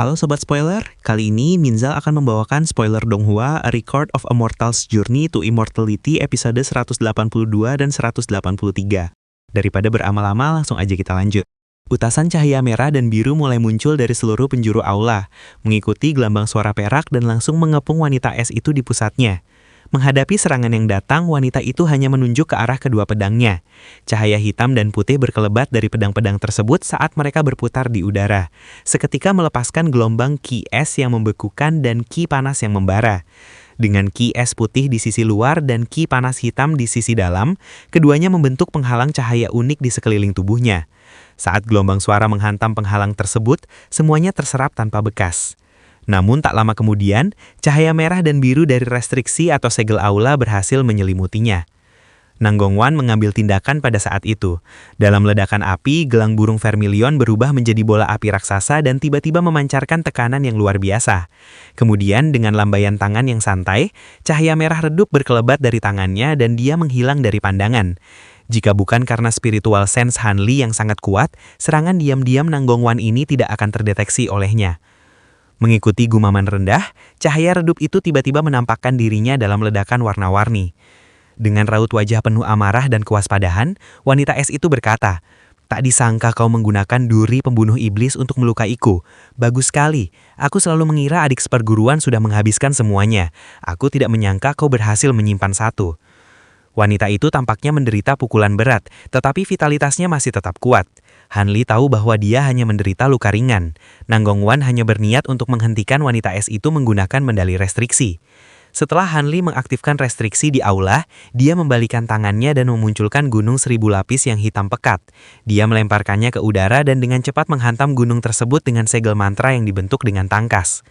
Halo Sobat Spoiler, kali ini Minzal akan membawakan spoiler Donghua A Record of a Mortal's Journey to Immortality episode 182 dan 183. Daripada beramal-lama, langsung aja kita lanjut. Utasan cahaya merah dan biru mulai muncul dari seluruh penjuru aula, mengikuti gelambang suara perak dan langsung mengepung wanita es itu di pusatnya. Menghadapi serangan yang datang, wanita itu hanya menunjuk ke arah kedua pedangnya. Cahaya hitam dan putih berkelebat dari pedang-pedang tersebut saat mereka berputar di udara. Seketika melepaskan gelombang ki es yang membekukan dan ki panas yang membara. Dengan ki es putih di sisi luar dan ki panas hitam di sisi dalam, keduanya membentuk penghalang cahaya unik di sekeliling tubuhnya. Saat gelombang suara menghantam penghalang tersebut, semuanya terserap tanpa bekas. Namun tak lama kemudian, cahaya merah dan biru dari restriksi atau segel aula berhasil menyelimutinya. Nanggongwan mengambil tindakan pada saat itu. Dalam ledakan api, gelang burung vermilion berubah menjadi bola api raksasa dan tiba-tiba memancarkan tekanan yang luar biasa. Kemudian dengan lambaian tangan yang santai, cahaya merah redup berkelebat dari tangannya dan dia menghilang dari pandangan. Jika bukan karena spiritual sense Hanli yang sangat kuat, serangan diam-diam Nanggongwan ini tidak akan terdeteksi olehnya. Mengikuti gumaman rendah, cahaya redup itu tiba-tiba menampakkan dirinya dalam ledakan warna-warni. Dengan raut wajah penuh amarah dan kewaspadaan, wanita es itu berkata, "Tak disangka kau menggunakan duri pembunuh iblis untuk melukaiku. Bagus sekali, aku selalu mengira adik seperguruan sudah menghabiskan semuanya. Aku tidak menyangka kau berhasil menyimpan satu." Wanita itu tampaknya menderita pukulan berat, tetapi vitalitasnya masih tetap kuat. Hanli tahu bahwa dia hanya menderita luka ringan. Nanggongwan hanya berniat untuk menghentikan wanita es itu menggunakan medali restriksi. Setelah Hanli mengaktifkan restriksi di aula, dia membalikan tangannya dan memunculkan gunung 1000 lapis yang hitam pekat. Dia melemparkannya ke udara dan dengan cepat menghantam gunung tersebut dengan segel mantra yang dibentuk dengan tangkas.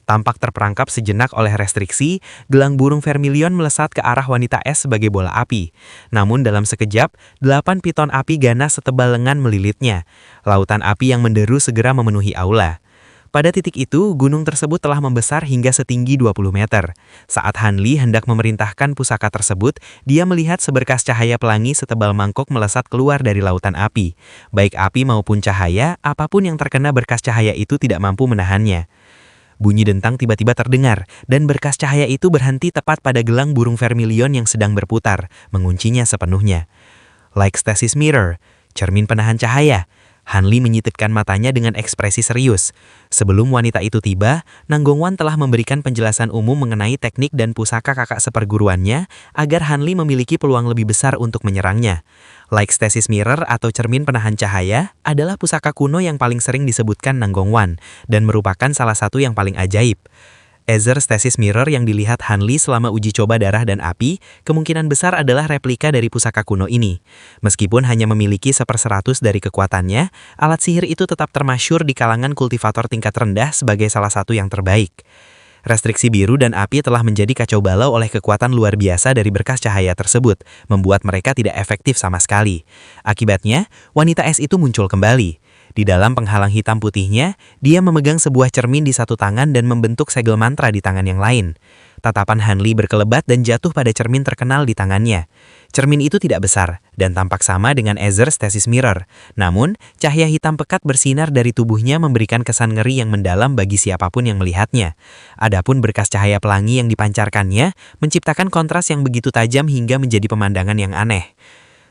Tampak terperangkap sejenak oleh restriksi, gelang burung vermilion melesat ke arah wanita es sebagai bola api. Namun dalam sekejap, 8 piton api ganas setebal lengan melilitnya. Lautan api yang menderu segera memenuhi aula. Pada titik itu, gunung tersebut telah membesar hingga setinggi 20 meter. Saat Hanli hendak memerintahkan pusaka tersebut, dia melihat seberkas cahaya pelangi setebal mangkok melesat keluar dari lautan api. Baik api maupun cahaya, apapun yang terkena berkas cahaya itu tidak mampu menahannya. Bunyi dentang tiba-tiba terdengar, dan berkas cahaya itu berhenti tepat pada gelang burung vermilion yang sedang berputar, menguncinya sepenuhnya. Like stasis mirror, cermin penahan cahaya, Hanli menyipitkan matanya dengan ekspresi serius. Sebelum wanita itu tiba, Nanggongwan telah memberikan penjelasan umum mengenai teknik dan pusaka kakak seperguruannya, agar Hanli memiliki peluang lebih besar untuk menyerangnya. Like stasis mirror atau cermin penahan cahaya adalah pusaka kuno yang paling sering disebutkan Nanggongwan, dan merupakan salah satu yang paling ajaib. Ether stasis mirror yang dilihat Hanli selama uji coba darah dan api, kemungkinan besar adalah replika dari pusaka kuno ini. Meskipun hanya memiliki 1/100 dari kekuatannya, alat sihir itu tetap termasyhur di kalangan kultivator tingkat rendah sebagai salah satu yang terbaik. Restriksi biru dan api telah menjadi kacau balau oleh kekuatan luar biasa dari berkas cahaya tersebut, membuat mereka tidak efektif sama sekali. Akibatnya, wanita es itu muncul kembali. Di dalam penghalang hitam putihnya, dia memegang sebuah cermin di satu tangan dan membentuk segel mantra di tangan yang lain. Tatapan Hanli berkelebat dan jatuh pada cermin terkenal di tangannya. Cermin itu tidak besar, dan tampak sama dengan Ether stasis mirror. Namun, cahaya hitam pekat bersinar dari tubuhnya memberikan kesan ngeri yang mendalam bagi siapapun yang melihatnya. Adapun berkas cahaya pelangi yang dipancarkannya, menciptakan kontras yang begitu tajam hingga menjadi pemandangan yang aneh.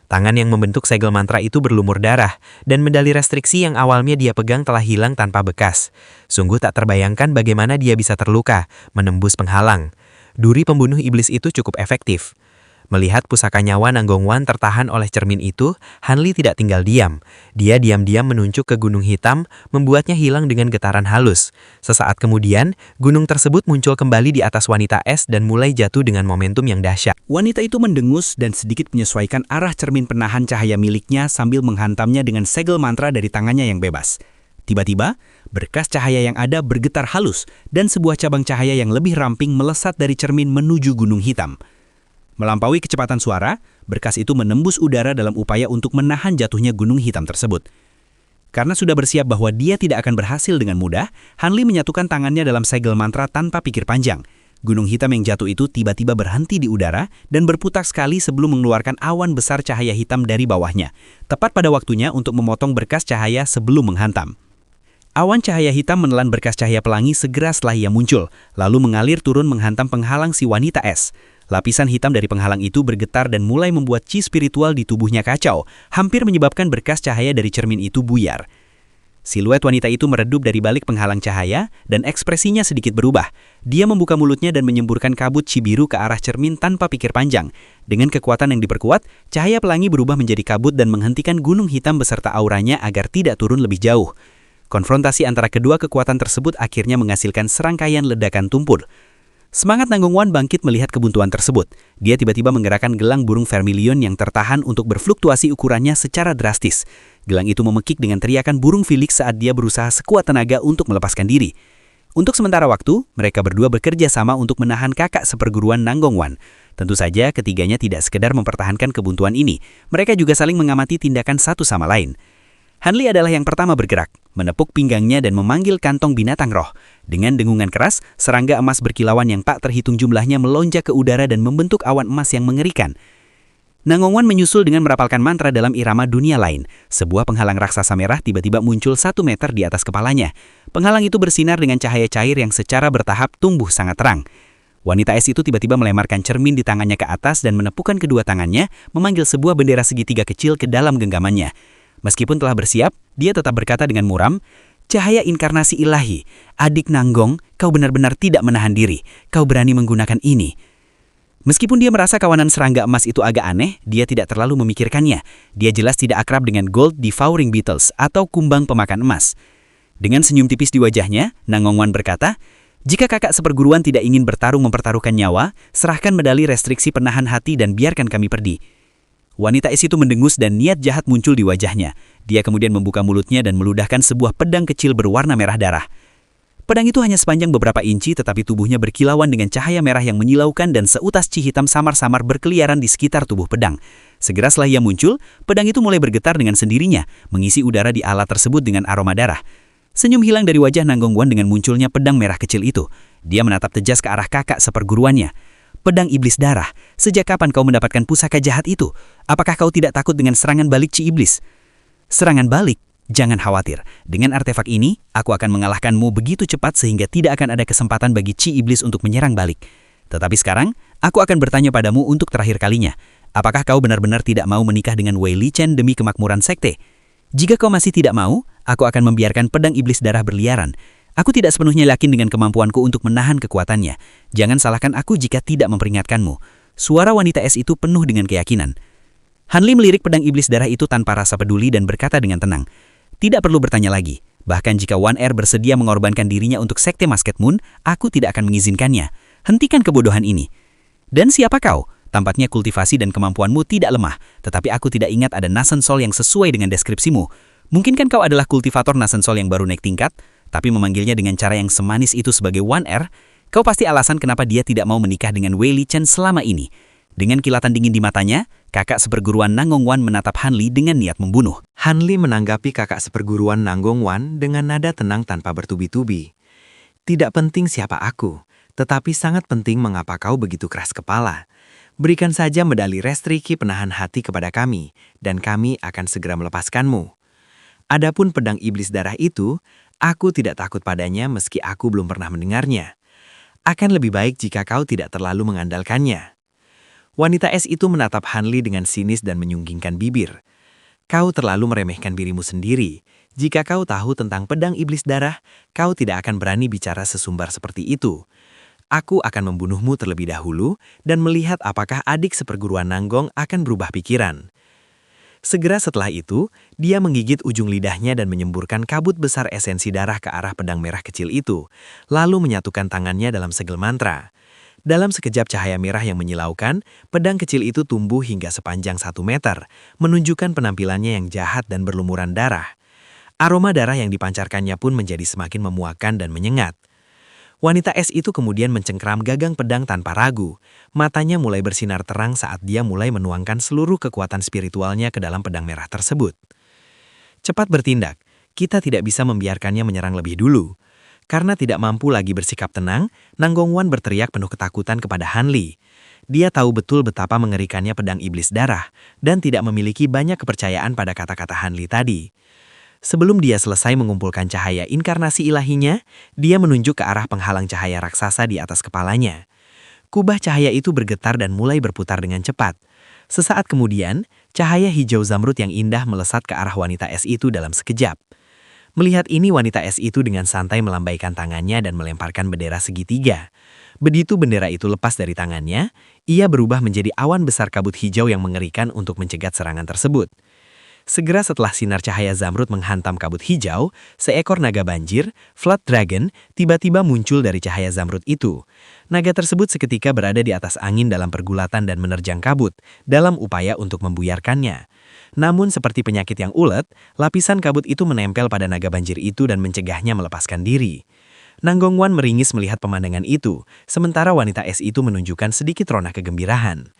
Tangan yang membentuk segel mantra itu berlumur darah, dan medali restriksi yang awalnya dia pegang telah hilang tanpa bekas. Sungguh tak terbayangkan bagaimana dia bisa terluka, menembus penghalang. Duri pembunuh iblis itu cukup efektif. Melihat pusaka nyawa Nanggongwan tertahan oleh cermin itu, Hanli tidak tinggal diam. Dia diam-diam menunjuk ke gunung hitam, membuatnya hilang dengan getaran halus. Sesaat kemudian, gunung tersebut muncul kembali di atas wanita es dan mulai jatuh dengan momentum yang dahsyat. Wanita itu mendengus dan sedikit menyesuaikan arah cermin penahan cahaya miliknya sambil menghantamnya dengan segel mantra dari tangannya yang bebas. Tiba-tiba, berkas cahaya yang ada bergetar halus dan sebuah cabang cahaya yang lebih ramping melesat dari cermin menuju gunung hitam. Melampaui kecepatan suara, berkas itu menembus udara dalam upaya untuk menahan jatuhnya gunung hitam tersebut. Karena sudah bersiap bahwa dia tidak akan berhasil dengan mudah, Hanli menyatukan tangannya dalam segel mantra tanpa pikir panjang. Gunung hitam yang jatuh itu tiba-tiba berhenti di udara dan berputar sekali sebelum mengeluarkan awan besar cahaya hitam dari bawahnya, tepat pada waktunya untuk memotong berkas cahaya sebelum menghantam. Awan cahaya hitam menelan berkas cahaya pelangi segera setelah ia muncul, lalu mengalir turun menghantam penghalang si wanita es. Lapisan hitam dari penghalang itu bergetar dan mulai membuat chi spiritual di tubuhnya kacau, hampir menyebabkan berkas cahaya dari cermin itu buyar. Siluet wanita itu meredup dari balik penghalang cahaya, dan ekspresinya sedikit berubah. Dia membuka mulutnya dan menyemburkan kabut chi biru ke arah cermin tanpa pikir panjang. Dengan kekuatan yang diperkuat, cahaya pelangi berubah menjadi kabut dan menghentikan gunung hitam beserta auranya agar tidak turun lebih jauh. Konfrontasi antara kedua kekuatan tersebut akhirnya menghasilkan serangkaian ledakan tumpul. Semangat Nanggong Wan bangkit melihat kebuntuan tersebut. Dia tiba-tiba menggerakkan gelang burung vermilion yang tertahan untuk berfluktuasi ukurannya secara drastis. Gelang itu memekik dengan teriakan burung Felix saat dia berusaha sekuat tenaga untuk melepaskan diri. Untuk sementara waktu, mereka berdua bekerja sama untuk menahan kakak seperguruan Nanggong Wan. Tentu saja ketiganya tidak sekedar mempertahankan kebuntuan ini, mereka juga saling mengamati tindakan satu sama lain. Hanli adalah yang pertama bergerak, menepuk pinggangnya dan memanggil kantong binatang roh. Dengan dengungan keras, serangga emas berkilauan yang tak terhitung jumlahnya melonjak ke udara dan membentuk awan emas yang mengerikan. Nanggong Wan menyusul dengan merapalkan mantra dalam irama dunia lain. Sebuah penghalang raksasa merah tiba-tiba muncul 1 meter di atas kepalanya. Penghalang itu bersinar dengan cahaya cair yang secara bertahap tumbuh sangat terang. Wanita es itu tiba-tiba melemarkan cermin di tangannya ke atas dan menepukkan kedua tangannya, memanggil sebuah bendera segitiga kecil ke dalam genggamannya. Meskipun telah bersiap, dia tetap berkata dengan muram, "Cahaya inkarnasi ilahi, adik Nanggong, kau benar-benar tidak menahan diri. Kau berani menggunakan ini." Meskipun dia merasa kawanan serangga emas itu agak aneh, dia tidak terlalu memikirkannya. Dia jelas tidak akrab dengan Gold Devouring Beetles atau kumbang pemakan emas. Dengan senyum tipis di wajahnya, Nanggong Wan berkata, "Jika kakak seperguruan tidak ingin bertarung mempertaruhkan nyawa, serahkan medali restriksi penahan hati dan biarkan kami pergi." Wanita es itu mendengus dan niat jahat muncul di wajahnya. Dia kemudian membuka mulutnya dan meludahkan sebuah pedang kecil berwarna merah darah. Pedang itu hanya sepanjang beberapa inci, tetapi tubuhnya berkilauan dengan cahaya merah yang menyilaukan dan seutas chi hitam samar-samar berkeliaran di sekitar tubuh pedang. Segera setelah ia muncul, pedang itu mulai bergetar dengan sendirinya, mengisi udara di alat tersebut dengan aroma darah. Senyum hilang dari wajah Nanggong Wan dengan munculnya pedang merah kecil itu. Dia menatap tejas ke arah kakak seperguruannya. "Pedang iblis darah, sejak kapan kau mendapatkan pusaka jahat itu? Apakah kau tidak takut dengan serangan balik Chi Iblis?" "Serangan balik? Jangan khawatir. Dengan artefak ini, aku akan mengalahkanmu begitu cepat sehingga tidak akan ada kesempatan bagi Chi Iblis untuk menyerang balik. Tetapi sekarang, aku akan bertanya padamu untuk terakhir kalinya. Apakah kau benar-benar tidak mau menikah dengan Wei Li Chen demi kemakmuran sekte? Jika kau masih tidak mau, aku akan membiarkan pedang iblis darah berliaran. Aku tidak sepenuhnya yakin dengan kemampuanku untuk menahan kekuatannya. Jangan salahkan aku jika tidak memperingatkanmu." Suara wanita es itu penuh dengan keyakinan. Hanli melirik pedang iblis darah itu tanpa rasa peduli dan berkata dengan tenang, "Tidak perlu bertanya lagi. Bahkan jika One Air bersedia mengorbankan dirinya untuk sekte Musket Moon, aku tidak akan mengizinkannya. Hentikan kebodohan ini." "Dan siapa kau? Tampaknya kultivasi dan kemampuanmu tidak lemah, tetapi aku tidak ingat ada Nasan Sol yang sesuai dengan deskripsimu. Mungkinkah kau adalah kultivator Nasan Sol yang baru naik tingkat? Tapi memanggilnya dengan cara yang semanis itu sebagai One Air, kau pasti alasan kenapa dia tidak mau menikah dengan Wei Li Chen selama ini." Dengan kilatan dingin di matanya, kakak seperguruan Nanggong Wan menatap Hanli dengan niat membunuh. Hanli menanggapi kakak seperguruan Nanggong Wan dengan nada tenang tanpa bertubi-tubi. "Tidak penting siapa aku, tetapi sangat penting mengapa kau begitu keras kepala. Berikan saja medali restriksi penahan hati kepada kami, dan kami akan segera melepaskanmu. Adapun pedang iblis darah itu, aku tidak takut padanya meski aku belum pernah mendengarnya. Akan lebih baik jika kau tidak terlalu mengandalkannya." Wanita es itu menatap Hanli dengan sinis dan menyunggingkan bibir. "Kau terlalu meremehkan dirimu sendiri. Jika kau tahu tentang pedang iblis darah, kau tidak akan berani bicara sesumbar seperti itu. Aku akan membunuhmu terlebih dahulu dan melihat apakah adik seperguruan Nanggong akan berubah pikiran." Segera setelah itu, dia menggigit ujung lidahnya dan menyemburkan kabut besar esensi darah ke arah pedang merah kecil itu, lalu menyatukan tangannya dalam segel mantra. Dalam sekejap cahaya merah yang menyilaukan, pedang kecil itu tumbuh hingga sepanjang 1 meter, menunjukkan penampilannya yang jahat dan berlumuran darah. Aroma darah yang dipancarkannya pun menjadi semakin memuakkan dan menyengat. Wanita es itu kemudian mencengkram gagang pedang tanpa ragu. Matanya mulai bersinar terang saat dia mulai menuangkan seluruh kekuatan spiritualnya ke dalam pedang merah tersebut. "Cepat bertindak, kita tidak bisa membiarkannya menyerang lebih dulu." Karena tidak mampu lagi bersikap tenang, Nanggong Wan berteriak penuh ketakutan kepada Hanli. Dia tahu betul betapa mengerikannya pedang iblis darah dan tidak memiliki banyak kepercayaan pada kata-kata Hanli tadi. Sebelum dia selesai mengumpulkan cahaya inkarnasi ilahinya, dia menunjuk ke arah penghalang cahaya raksasa di atas kepalanya. Kubah cahaya itu bergetar dan mulai berputar dengan cepat. Sesaat kemudian, cahaya hijau zamrud yang indah melesat ke arah wanita es itu dalam sekejap. Melihat ini, wanita es itu dengan santai melambaikan tangannya dan melemparkan bendera segitiga. Begitu bendera itu lepas dari tangannya, ia berubah menjadi awan besar kabut hijau yang mengerikan untuk mencegat serangan tersebut. Segera setelah sinar cahaya zamrud menghantam kabut hijau, seekor naga banjir, Flood Dragon, tiba-tiba muncul dari cahaya zamrud itu. Naga tersebut seketika berada di atas angin dalam pergulatan dan menerjang kabut, dalam upaya untuk membuyarkannya. Namun seperti penyakit yang ulet, lapisan kabut itu menempel pada naga banjir itu dan mencegahnya melepaskan diri. Nanggongwan meringis melihat pemandangan itu, sementara wanita es itu menunjukkan sedikit rona kegembirahan.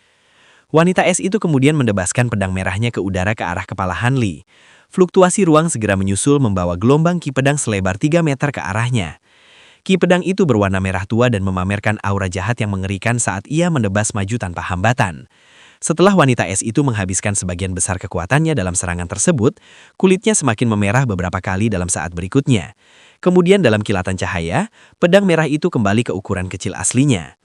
Wanita es itu kemudian mendebaskan pedang merahnya ke udara ke arah kepala Hanli. Fluktuasi ruang segera menyusul membawa gelombang ki pedang selebar 3 meter ke arahnya. Ki pedang itu berwarna merah tua dan memamerkan aura jahat yang mengerikan saat ia mendebas maju tanpa hambatan. Setelah wanita es itu menghabiskan sebagian besar kekuatannya dalam serangan tersebut, kulitnya semakin memerah beberapa kali dalam saat berikutnya. Kemudian dalam kilatan cahaya, pedang merah itu kembali ke ukuran kecil aslinya.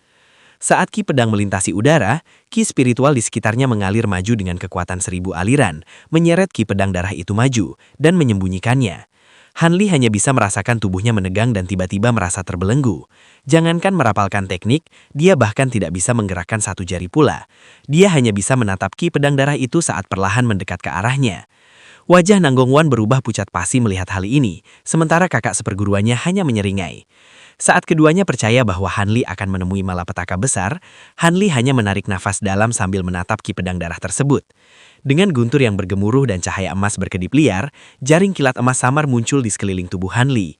Saat ki pedang melintasi udara, ki spiritual di sekitarnya mengalir maju dengan kekuatan 1000 aliran, menyeret ki pedang darah itu maju, dan menyembunyikannya. Hanli hanya bisa merasakan tubuhnya menegang dan tiba-tiba merasa terbelenggu. Jangankan merapalkan teknik, dia bahkan tidak bisa menggerakkan satu jari pula. Dia hanya bisa menatap ki pedang darah itu saat perlahan mendekat ke arahnya. Wajah Nanggongwan berubah pucat pasi melihat hal ini, sementara kakak seperguruannya hanya menyeringai. Saat keduanya percaya bahwa Hanli akan menemui malapetaka besar, Hanli hanya menarik nafas dalam sambil menatap ki pedang darah tersebut. Dengan guntur yang bergemuruh dan cahaya emas berkedip liar, jaring kilat emas samar muncul di sekeliling tubuh Hanli.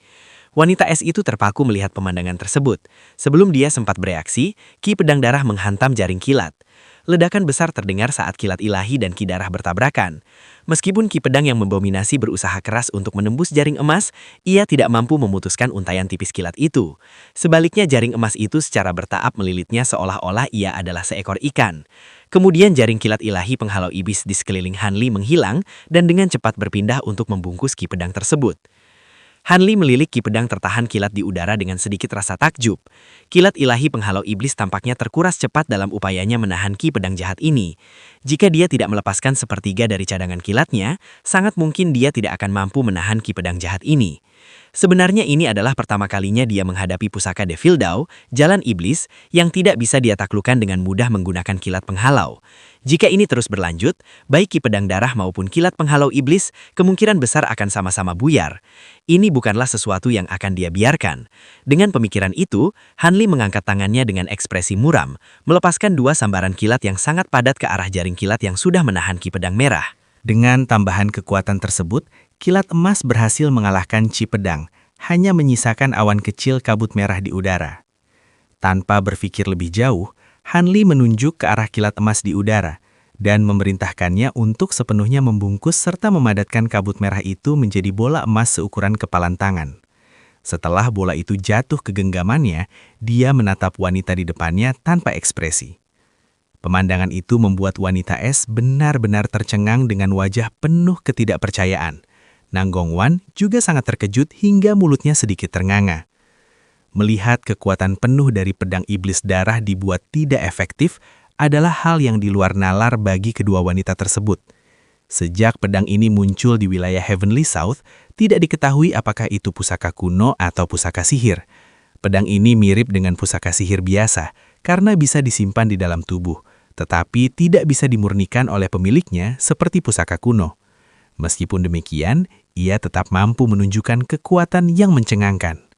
Wanita es itu terpaku melihat pemandangan tersebut. Sebelum dia sempat bereaksi, ki pedang darah menghantam jaring kilat. Ledakan besar terdengar saat kilat ilahi dan ki darah bertabrakan. Meskipun ki pedang yang mendominasi berusaha keras untuk menembus jaring emas, ia tidak mampu memutuskan untayan tipis kilat itu. Sebaliknya jaring emas itu secara bertahap melilitnya seolah-olah ia adalah seekor ikan. Kemudian jaring kilat ilahi penghalau iblis di sekeliling Hanli menghilang dan dengan cepat berpindah untuk membungkus ki pedang tersebut. Hanli melilik ki pedang tertahan kilat di udara dengan sedikit rasa takjub. Kilat ilahi penghalau iblis tampaknya terkuras cepat dalam upayanya menahan ki pedang jahat ini. Jika dia tidak melepaskan sepertiga dari cadangan kilatnya, sangat mungkin dia tidak akan mampu menahan ki pedang jahat ini. Sebenarnya ini adalah pertama kalinya dia menghadapi pusaka Devil Dao, jalan iblis, yang tidak bisa dia taklukkan dengan mudah menggunakan kilat penghalau. Jika ini terus berlanjut, baik ki pedang darah maupun kilat penghalau iblis, kemungkinan besar akan sama-sama buyar. Ini bukanlah sesuatu yang akan dia biarkan. Dengan pemikiran itu, Hanli mengangkat tangannya dengan ekspresi muram, melepaskan 2 sambaran kilat yang sangat padat ke arah jaring kilat yang sudah menahan ki pedang merah. Dengan tambahan kekuatan tersebut, kilat emas berhasil mengalahkan Ci Pedang, hanya menyisakan awan kecil kabut merah di udara. Tanpa berpikir lebih jauh, Hanli menunjuk ke arah kilat emas di udara dan memerintahkannya untuk sepenuhnya membungkus serta memadatkan kabut merah itu menjadi bola emas seukuran kepalan tangan. Setelah bola itu jatuh ke genggamannya, dia menatap wanita di depannya tanpa ekspresi. Pemandangan itu membuat wanita es benar-benar tercengang dengan wajah penuh ketidakpercayaan. Nanggongwan juga sangat terkejut hingga mulutnya sedikit ternganga. Melihat kekuatan penuh dari pedang iblis darah dibuat tidak efektif adalah hal yang di luar nalar bagi kedua wanita tersebut. Sejak pedang ini muncul di wilayah Heavenly South, tidak diketahui apakah itu pusaka kuno atau pusaka sihir. Pedang ini mirip dengan pusaka sihir biasa karena bisa disimpan di dalam tubuh, tetapi tidak bisa dimurnikan oleh pemiliknya seperti pusaka kuno. Meskipun demikian, ia tetap mampu menunjukkan kekuatan yang mencengangkan.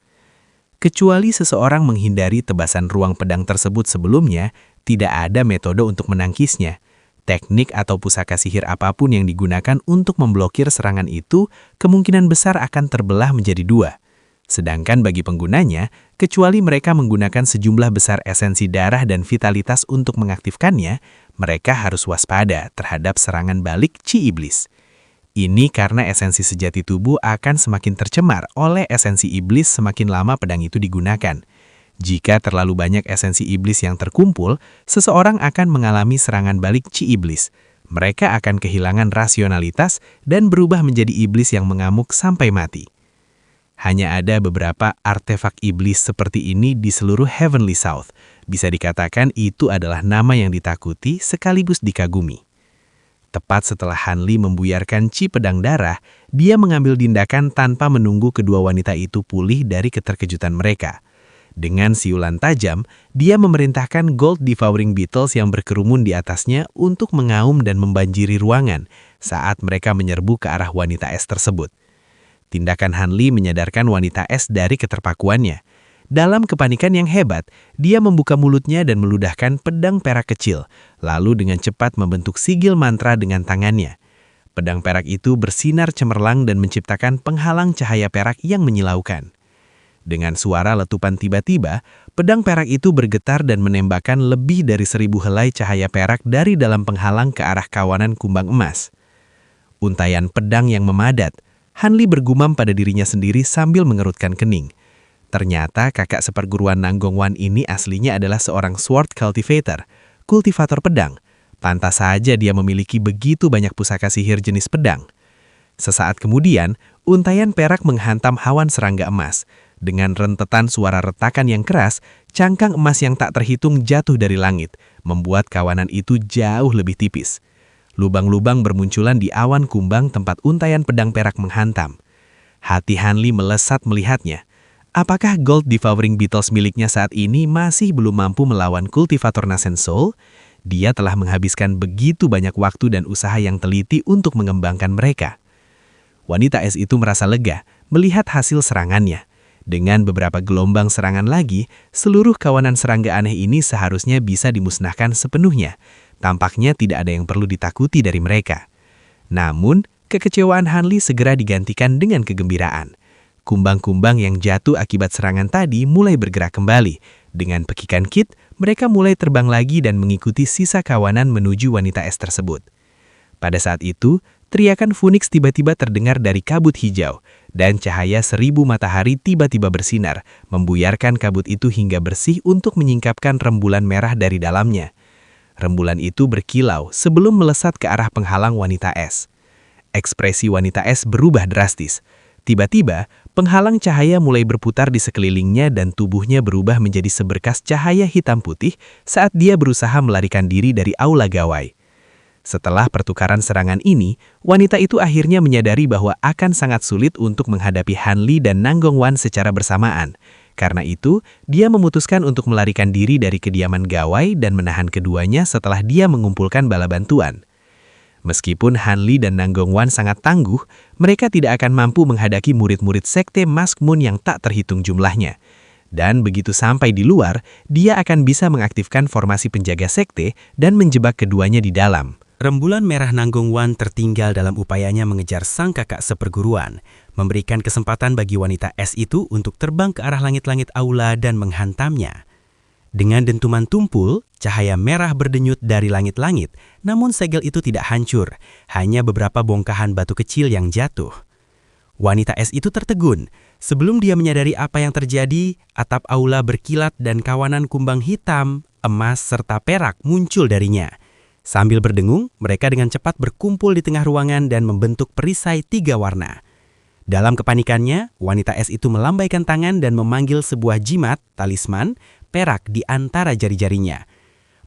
Kecuali seseorang menghindari tebasan ruang pedang tersebut sebelumnya, tidak ada metode untuk menangkisnya. Teknik atau pusaka sihir apapun yang digunakan untuk memblokir serangan itu kemungkinan besar akan terbelah menjadi 2. Sedangkan bagi penggunanya, kecuali mereka menggunakan sejumlah besar esensi darah dan vitalitas untuk mengaktifkannya, mereka harus waspada terhadap serangan balik Ci Iblis. Ini karena esensi sejati tubuh akan semakin tercemar oleh esensi iblis semakin lama pedang itu digunakan. Jika terlalu banyak esensi iblis yang terkumpul, seseorang akan mengalami serangan balik Ci Iblis. Mereka akan kehilangan rasionalitas dan berubah menjadi iblis yang mengamuk sampai mati. Hanya ada beberapa artefak iblis seperti ini di seluruh Heavenly South. Bisa dikatakan itu adalah nama yang ditakuti sekaligus dikagumi. Tepat setelah Hanli membuyarkan Chi pedang darah, dia mengambil tindakan tanpa menunggu kedua wanita itu pulih dari keterkejutan mereka. Dengan siulan tajam, dia memerintahkan Gold Devouring Beetles yang berkerumun di atasnya untuk mengaum dan membanjiri ruangan saat mereka menyerbu ke arah wanita es tersebut. Tindakan Hanli menyadarkan wanita es dari keterpakuannya. Dalam kepanikan yang hebat, dia membuka mulutnya dan meludahkan pedang perak kecil, lalu dengan cepat membentuk sigil mantra dengan tangannya. Pedang perak itu bersinar cemerlang dan menciptakan penghalang cahaya perak yang menyilaukan. Dengan suara letupan tiba-tiba, pedang perak itu bergetar dan menembakkan lebih dari 1000 helai cahaya perak dari dalam penghalang ke arah kawanan kumbang emas. Untaian pedang yang memadat, Hanli bergumam pada dirinya sendiri sambil mengerutkan kening. Ternyata kakak seperguruan Nanggongwan ini aslinya adalah seorang sword cultivator, kultivator pedang. Pantas saja dia memiliki begitu banyak pusaka sihir jenis pedang. Sesaat kemudian, untaian perak menghantam hawan serangga emas. Dengan rentetan suara retakan yang keras, cangkang emas yang tak terhitung jatuh dari langit, membuat kawanan itu jauh lebih tipis. Lubang-lubang bermunculan di awan kumbang tempat untaian pedang perak menghantam. Hati Hanli melesat melihatnya. Apakah Gold Devouring Beetles miliknya saat ini masih belum mampu melawan kultivator Nascent Soul? Dia telah menghabiskan begitu banyak waktu dan usaha yang teliti untuk mengembangkan mereka. Wanita es itu merasa lega melihat hasil serangannya. Dengan beberapa gelombang serangan lagi, seluruh kawanan serangga aneh ini seharusnya bisa dimusnahkan sepenuhnya. Tampaknya tidak ada yang perlu ditakuti dari mereka. Namun, kekecewaan Hanli segera digantikan dengan kegembiraan. Kumbang-kumbang yang jatuh akibat serangan tadi mulai bergerak kembali. Dengan pekikan Kit, mereka mulai terbang lagi dan mengikuti sisa kawanan menuju wanita es tersebut. Pada saat itu, teriakan Phoenix tiba-tiba terdengar dari kabut hijau, dan cahaya 1000 matahari tiba-tiba bersinar, membuyarkan kabut itu hingga bersih untuk menyingkapkan rembulan merah dari dalamnya. Rembulan itu berkilau sebelum melesat ke arah penghalang wanita es. Ekspresi wanita es berubah drastis. Tiba-tiba, penghalang cahaya mulai berputar di sekelilingnya dan tubuhnya berubah menjadi seberkas cahaya hitam putih saat dia berusaha melarikan diri dari aula gawai. Setelah pertukaran serangan ini, wanita itu akhirnya menyadari bahwa akan sangat sulit untuk menghadapi Hanli dan Nanggongwan secara bersamaan. Karena itu, dia memutuskan untuk melarikan diri dari kediaman gawai dan menahan keduanya setelah dia mengumpulkan bala bantuan. Meskipun Hanli dan Nanggongwan sangat tangguh, mereka tidak akan mampu menghadapi murid-murid sekte Mask Moon yang tak terhitung jumlahnya. Dan begitu sampai di luar, dia akan bisa mengaktifkan formasi penjaga sekte dan menjebak keduanya di dalam. Rembulan merah Nanggongwan tertinggal dalam upayanya mengejar sang kakak seperguruan, memberikan kesempatan bagi wanita es itu untuk terbang ke arah langit-langit aula dan menghantamnya. Dengan dentuman tumpul, cahaya merah berdenyut dari langit-langit, namun segel itu tidak hancur, hanya beberapa bongkahan batu kecil yang jatuh. Wanita es itu tertegun. Sebelum dia menyadari apa yang terjadi, atap aula berkilat dan kawanan kumbang hitam, emas, serta perak muncul darinya. Sambil berdengung, mereka dengan cepat berkumpul di tengah ruangan dan membentuk perisai 3 warna. Dalam kepanikannya, wanita es itu melambaikan tangan dan memanggil sebuah jimat, talisman, perak di antara jari-jarinya.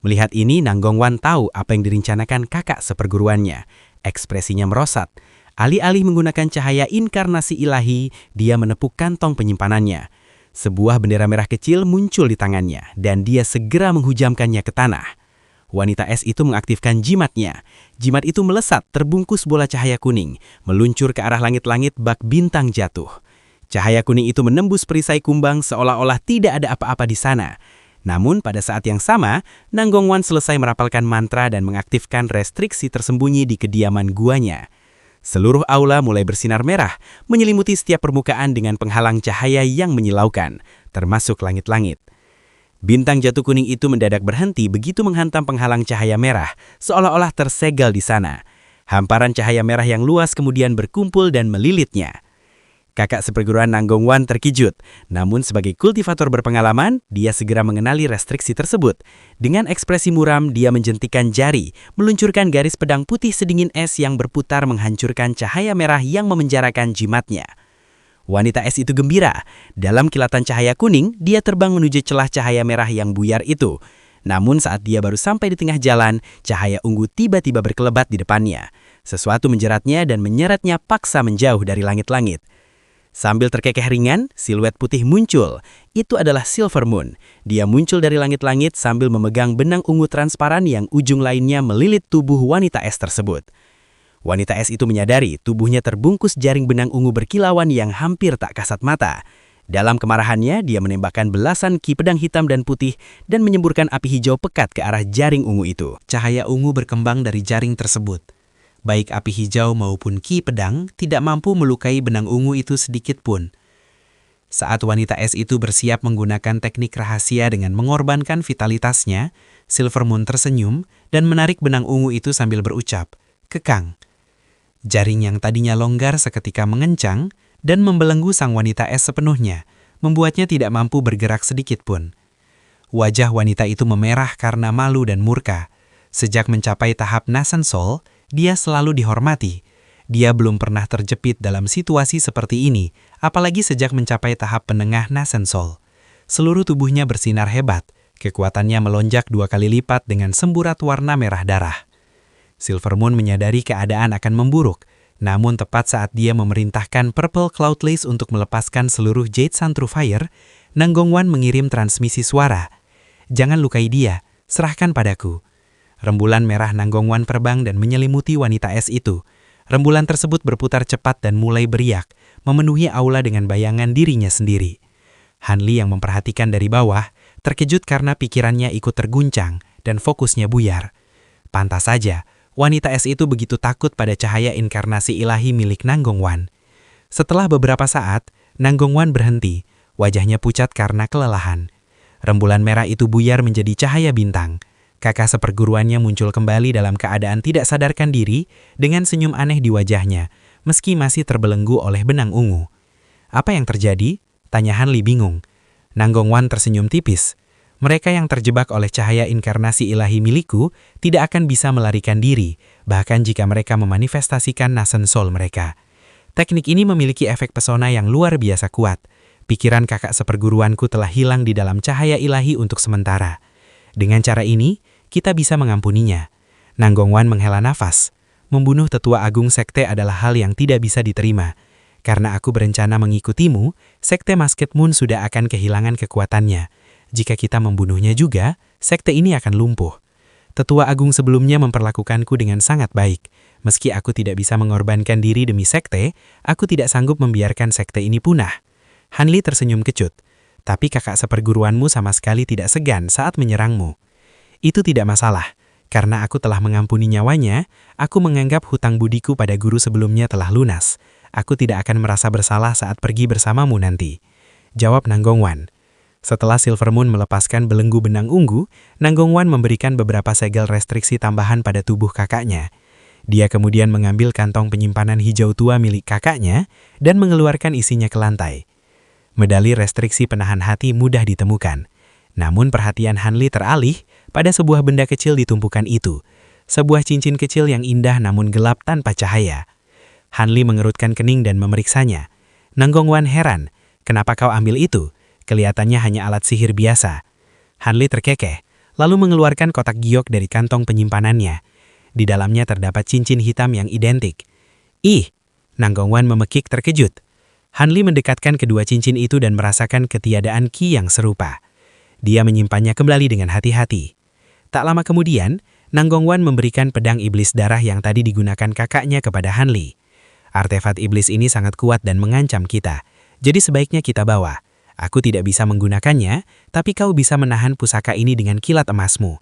Melihat ini, Nanggongwan tahu apa yang direncanakan kakak seperguruannya. Ekspresinya merosot. Alih-alih menggunakan cahaya inkarnasi ilahi, dia menepuk kantong penyimpanannya. Sebuah bendera merah kecil muncul di tangannya, dan dia segera menghujamkannya ke tanah. Wanita es itu mengaktifkan jimatnya. Jimat itu melesat terbungkus bola cahaya kuning, meluncur ke arah langit-langit bak bintang jatuh. Cahaya kuning itu menembus perisai kumbang seolah-olah tidak ada apa-apa di sana. Namun pada saat yang sama, Nanggongwan selesai merapalkan mantra dan mengaktifkan restriksi tersembunyi di kediaman guanya. Seluruh aula mulai bersinar merah, menyelimuti setiap permukaan dengan penghalang cahaya yang menyilaukan, termasuk langit-langit. Bintang jatuh kuning itu mendadak berhenti begitu menghantam penghalang cahaya merah, seolah-olah tersegel di sana. Hamparan cahaya merah yang luas kemudian berkumpul dan melilitnya. Kakak seperguruan Nanggong Wan terkejut, namun sebagai kultivator berpengalaman, dia segera mengenali restriksi tersebut. Dengan ekspresi muram, dia menjentikan jari, meluncurkan garis pedang putih sedingin es yang berputar menghancurkan cahaya merah yang memenjarakan jimatnya. Wanita es itu gembira. Dalam kilatan cahaya kuning, dia terbang menuju celah cahaya merah yang buyar itu. Namun saat dia baru sampai di tengah jalan, cahaya ungu tiba-tiba berkelebat di depannya. Sesuatu menjeratnya dan menyeretnya paksa menjauh dari langit-langit. Sambil terkekeh ringan, siluet putih muncul. Itu adalah Silver Moon. Dia muncul dari langit-langit sambil memegang benang ungu transparan yang ujung lainnya melilit tubuh wanita es tersebut. Wanita es itu menyadari tubuhnya terbungkus jaring benang ungu berkilauan yang hampir tak kasat mata. Dalam kemarahannya, dia menembakkan belasan ki pedang hitam dan putih dan menyemburkan api hijau pekat ke arah jaring ungu itu. Cahaya ungu berkembang dari jaring tersebut. Baik api hijau maupun ki pedang tidak mampu melukai benang ungu itu sedikit pun. Saat wanita es itu bersiap menggunakan teknik rahasia dengan mengorbankan vitalitasnya, Silver Moon tersenyum dan menarik benang ungu itu sambil berucap, "Kekang." Jaring yang tadinya longgar seketika mengencang dan membelenggu sang wanita es sepenuhnya, membuatnya tidak mampu bergerak sedikit pun. Wajah wanita itu memerah karena malu dan murka. Sejak mencapai tahap Nasan Soul, dia selalu dihormati. Dia belum pernah terjepit dalam situasi seperti ini, apalagi sejak mencapai tahap penengah Nasan Soul. Seluruh tubuhnya bersinar hebat, kekuatannya melonjak 2 kali lipat dengan semburat warna merah darah. Silver Moon menyadari keadaan akan memburuk, namun tepat saat dia memerintahkan Purple Cloud Lace untuk melepaskan seluruh Jade Sun True Fire, Nanggong Wan mengirim transmisi suara. "Jangan lukai dia, serahkan padaku." Rembulan merah Nanggong Wan terbang dan menyelimuti wanita es itu. Rembulan tersebut berputar cepat dan mulai beriak, memenuhi aula dengan bayangan dirinya sendiri. Han Li yang memperhatikan dari bawah, terkejut karena pikirannya ikut terguncang dan fokusnya buyar. Pantas saja, wanita es itu begitu takut pada cahaya inkarnasi ilahi milik Nanggong Wan. Setelah beberapa saat, Nanggong Wan berhenti, wajahnya pucat karena kelelahan. Rembulan merah itu buyar menjadi cahaya bintang. Kakak seperguruannya muncul kembali dalam keadaan tidak sadarkan diri dengan senyum aneh di wajahnya, meski masih terbelenggu oleh benang ungu. "Apa yang terjadi?" tanya Han Li bingung. Nanggong Wan tersenyum tipis. "Mereka yang terjebak oleh cahaya inkarnasi ilahi milikku tidak akan bisa melarikan diri, bahkan jika mereka memanifestasikan Nasan Soul mereka. Teknik ini memiliki efek pesona yang luar biasa kuat. Pikiran kakak seperguruanku telah hilang di dalam cahaya ilahi untuk sementara. Dengan cara ini, kita bisa mengampuninya." Nanggong Wan menghela nafas. "Membunuh tetua agung sekte adalah hal yang tidak bisa diterima. Karena aku berencana mengikutimu, sekte Masked Moon sudah akan kehilangan kekuatannya. Jika kita membunuhnya juga, sekte ini akan lumpuh. Tetua agung sebelumnya memperlakukanku dengan sangat baik. Meski aku tidak bisa mengorbankan diri demi sekte, aku tidak sanggup membiarkan sekte ini punah." Han Li tersenyum kecut. "Tapi kakak seperguruanmu sama sekali tidak segan saat menyerangmu." "Itu tidak masalah. Karena aku telah mengampuni nyawanya, aku menganggap hutang budiku pada guru sebelumnya telah lunas. Aku tidak akan merasa bersalah saat pergi bersamamu nanti," jawab Nanggong Wan. Setelah Silver Moon melepaskan belenggu benang ungu, Nanggong Wan memberikan beberapa segel restriksi tambahan pada tubuh kakaknya. Dia kemudian mengambil kantong penyimpanan hijau tua milik kakaknya dan mengeluarkan isinya ke lantai. Medali restriksi penahan hati mudah ditemukan. Namun perhatian Han Li teralih pada sebuah benda kecil di tumpukan itu. Sebuah cincin kecil yang indah namun gelap tanpa cahaya. Han Li mengerutkan kening dan memeriksanya. Nanggong Wan heran, "Kenapa kau ambil itu? Kelihatannya hanya alat sihir biasa." Han Li terkekeh, lalu mengeluarkan kotak giok dari kantong penyimpanannya. Di dalamnya terdapat cincin hitam yang identik. "Ih!" Nanggong Wan memekik terkejut. Han Li mendekatkan kedua cincin itu dan merasakan ketiadaan ki yang serupa. Dia menyimpannya kembali dengan hati-hati. Tak lama kemudian, Nanggong Wan memberikan pedang iblis darah yang tadi digunakan kakaknya kepada Han Li. "Artefak iblis ini sangat kuat dan mengancam kita, jadi sebaiknya kita bawa. Aku tidak bisa menggunakannya, tapi kau bisa menahan pusaka ini dengan kilat emasmu.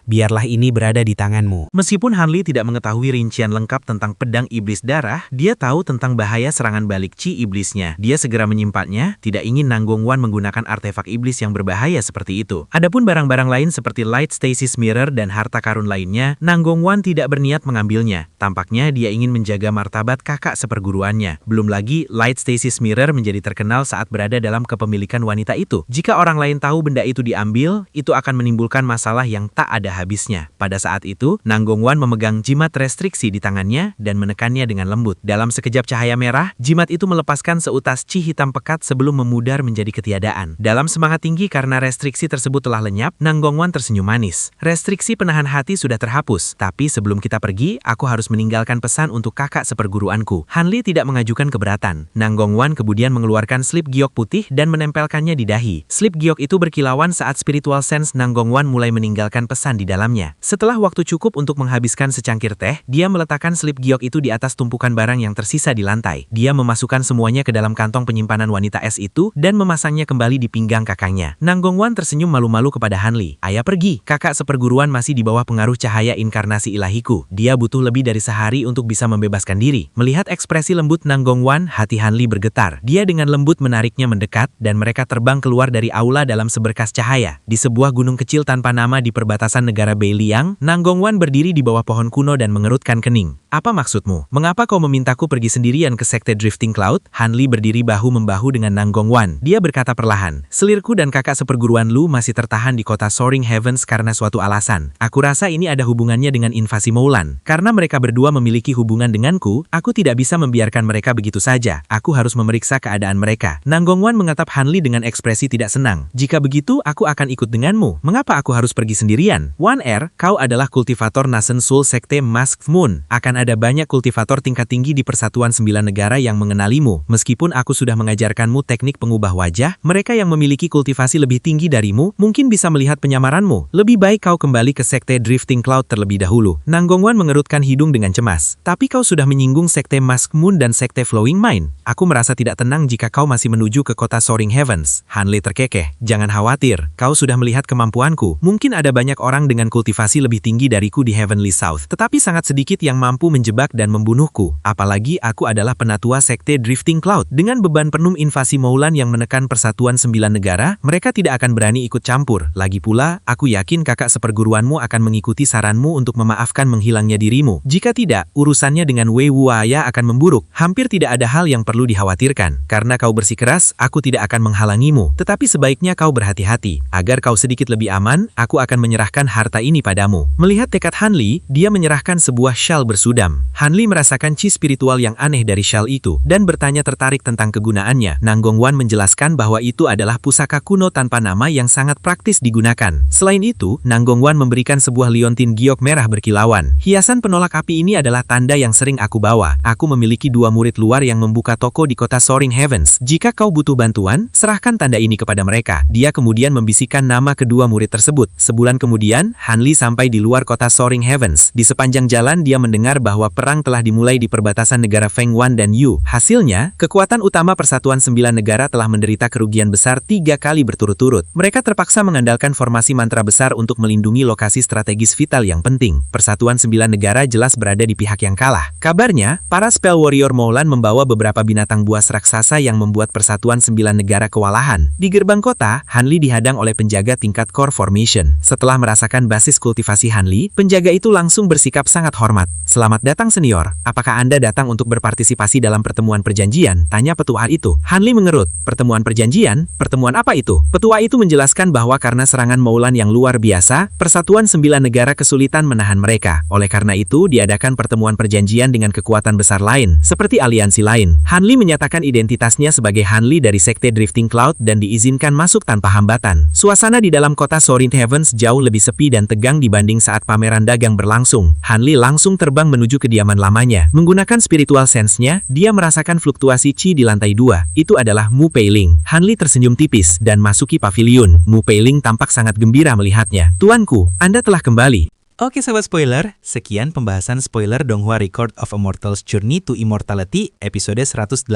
Biarlah ini berada di tanganmu. Meskipun Hanli tidak mengetahui rincian lengkap tentang pedang iblis darah, dia tahu tentang bahaya serangan balik chi iblisnya. Dia segera menyimpannya, tidak ingin Nanggongwan menggunakan artefak iblis yang berbahaya seperti itu. Adapun barang-barang lain seperti Light Stasis Mirror dan harta karun lainnya, Nanggongwan tidak berniat mengambilnya. Tampaknya dia ingin menjaga martabat kakak seperguruannya. Belum lagi, Light Stasis Mirror menjadi terkenal saat berada dalam kepemilikan wanita itu. Jika orang lain tahu benda itu diambil, itu akan menimbulkan masalah yang tak ada habisnya. Pada saat itu, Nanggongwan memegang jimat restriksi di tangannya dan menekannya dengan lembut. Dalam sekejap cahaya merah, jimat itu melepaskan seutas chi hitam pekat sebelum memudar menjadi ketiadaan. Dalam semangat tinggi karena restriksi tersebut telah lenyap, Nanggongwan tersenyum manis. Restriksi penahan hati sudah terhapus, tapi sebelum kita pergi, aku harus meninggalkan pesan untuk kakak seperguruanku. Hanli tidak mengajukan keberatan. Nanggongwan kemudian mengeluarkan slip giok putih dan menempelkannya di dahi. Slip giok itu berkilauan saat spiritual sense Nanggongwan mulai meninggalkan pesan di dalamnya. Setelah waktu cukup untuk menghabiskan secangkir teh, dia meletakkan slip giok itu di atas tumpukan barang yang tersisa di lantai. Dia memasukkan semuanya ke dalam kantong penyimpanan wanita es itu dan memasangnya kembali di pinggang kakaknya. Nanggongwan tersenyum malu-malu kepada Hanli. Ayah pergi, kakak seperguruan masih di bawah pengaruh cahaya inkarnasi ilahiku. Dia butuh lebih dari sehari untuk bisa membebaskan diri. Melihat ekspresi lembut Nanggongwan, hati Hanli bergetar. Dia dengan lembut menariknya mendekat dan mereka terbang keluar dari aula dalam seberkas cahaya. Di sebuah gunung kecil tanpa nama di perbatasan negara Beiliang, Nanggongwan berdiri di bawah pohon kuno dan mengerutkan kening. Apa maksudmu? Mengapa kau memintaku pergi sendirian ke sekte Drifting Cloud? Hanli berdiri bahu-membahu dengan Nanggongwan. Dia berkata perlahan, selirku dan kakak seperguruan Lu masih tertahan di kota Soaring Heavens karena suatu alasan. Aku rasa ini ada hubungannya dengan invasi Moulan. Karena mereka berdua memiliki hubungan denganku, aku tidak bisa membiarkan mereka begitu saja. Aku harus memeriksa keadaan mereka. Nanggongwan mengatap Hanli dengan ekspresi tidak senang. Jika begitu, aku akan ikut denganmu. Mengapa aku harus pergi sendirian? Wan Er, kau adalah kultivator Nasen Soul Sekte Masked Moon. Akan ada banyak kultivator tingkat tinggi di Persatuan 9 Negara yang mengenalimu. Meskipun aku sudah mengajarkanmu teknik pengubah wajah, mereka yang memiliki kultivasi lebih tinggi darimu mungkin bisa melihat penyamaranmu. Lebih baik kau kembali ke sekte Drifting Cloud terlebih dahulu. Nanggongwan mengerutkan hidung dengan cemas. Tapi kau sudah menyinggung sekte Masked Moon dan sekte Flowing Mind. Aku merasa tidak tenang jika kau masih menuju ke kota Soaring Heavens. Hanli terkekeh. Jangan khawatir, kau sudah melihat kemampuanku. Mungkin ada banyak orang dengan kultivasi lebih tinggi dariku di Heavenly South, tetapi sangat sedikit yang mampu menjebak dan membunuhku. Apalagi aku adalah penatua sekte Drifting Cloud. Dengan beban penuh invasi Moulan yang menekan Persatuan 9 Negara, mereka tidak akan berani ikut campur. Lagi pula, aku yakin kakak seperguruanmu akan mengikuti saranmu untuk memaafkan menghilangnya dirimu. Jika tidak, urusannya dengan Wei Wuaya akan memburuk. Hampir tidak ada hal yang perlu dikhawatirkan. Karena kau bersikeras, aku tidak akan menghalangimu. Tetapi sebaiknya kau berhati-hati. Agar kau sedikit lebih aman, aku akan menyerahkan harta ini padamu. Melihat tekad Hanli, dia menyerahkan sebuah syal bersudam. Hanli merasakan chi spiritual yang aneh dari syal itu, dan bertanya tertarik tentang kegunaannya. Nanggongwan menjelaskan bahwa itu adalah pusaka kuno tanpa nama yang sangat praktis digunakan. Selain itu, Nanggongwan memberikan sebuah liontin giok merah berkilauan. Hiasan penolak api ini adalah tanda yang sering aku bawa. Aku memiliki 2 murid luar yang membuka toko di kota Soaring Heavens. Jika kau butuh bantuan, serahkan tanda ini kepada mereka. Dia kemudian membisikkan nama kedua murid tersebut. Sebulan kemudian, Hanli sampai di luar kota Soaring Heavens. Di sepanjang jalan dia mendengar bahwa perang telah dimulai di perbatasan negara Feng Wan dan Yu. Hasilnya, kekuatan utama Persatuan 9 Negara telah menderita kerugian besar 3 kali berturut-turut. Mereka terpaksa mengandalkan formasi mantra besar untuk melindungi lokasi strategis vital yang penting. Persatuan 9 Negara jelas berada di pihak yang kalah. Kabarnya, para spell warrior Moulan membawa beberapa binatang buas raksasa yang membuat Persatuan 9 Negara kewalahan. Di gerbang kota, Hanli dihadang oleh penjaga tingkat core formation. Setelah merasakan basis kultivasi Hanli, penjaga itu langsung bersikap sangat hormat. Selamat datang senior, apakah Anda datang untuk berpartisipasi dalam pertemuan perjanjian? Tanya petua itu. Hanli mengerut. Pertemuan perjanjian? Pertemuan apa itu? Petua itu menjelaskan bahwa karena serangan Moulan yang luar biasa, Persatuan 9 Negara kesulitan menahan mereka. Oleh karena itu, diadakan pertemuan perjanjian dengan kekuatan besar lain, seperti aliansi lain. Hanli menyatakan identitasnya sebagai Hanli dari sekte Drifting Cloud dan diizinkan masuk tanpa hambatan. Suasana di dalam kota Soaring Heavens jauh lebih sepi dan tegang dibanding saat pameran dagang berlangsung. Hanli langsung terbang menuju kediaman lamanya. Menggunakan spiritual sense-nya, dia merasakan fluktuasi chi di lantai 2. Itu adalah Mu Peiling. Hanli tersenyum tipis dan masuki paviliun. Mu Peiling tampak sangat gembira melihatnya. Tuanku, Anda telah kembali. Oke sobat spoiler, sekian pembahasan spoiler Donghua Record of a Mortal's Journey to Immortality episode 182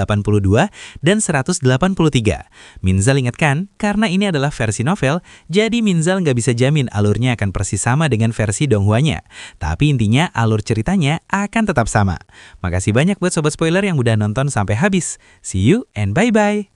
dan 183. Minzal ingatkan, karena ini adalah versi novel, jadi Minzal nggak bisa jamin alurnya akan persis sama dengan versi Donghuanya. Tapi intinya alur ceritanya akan tetap sama. Makasih banyak buat sobat spoiler yang udah nonton sampai habis. See you and bye-bye!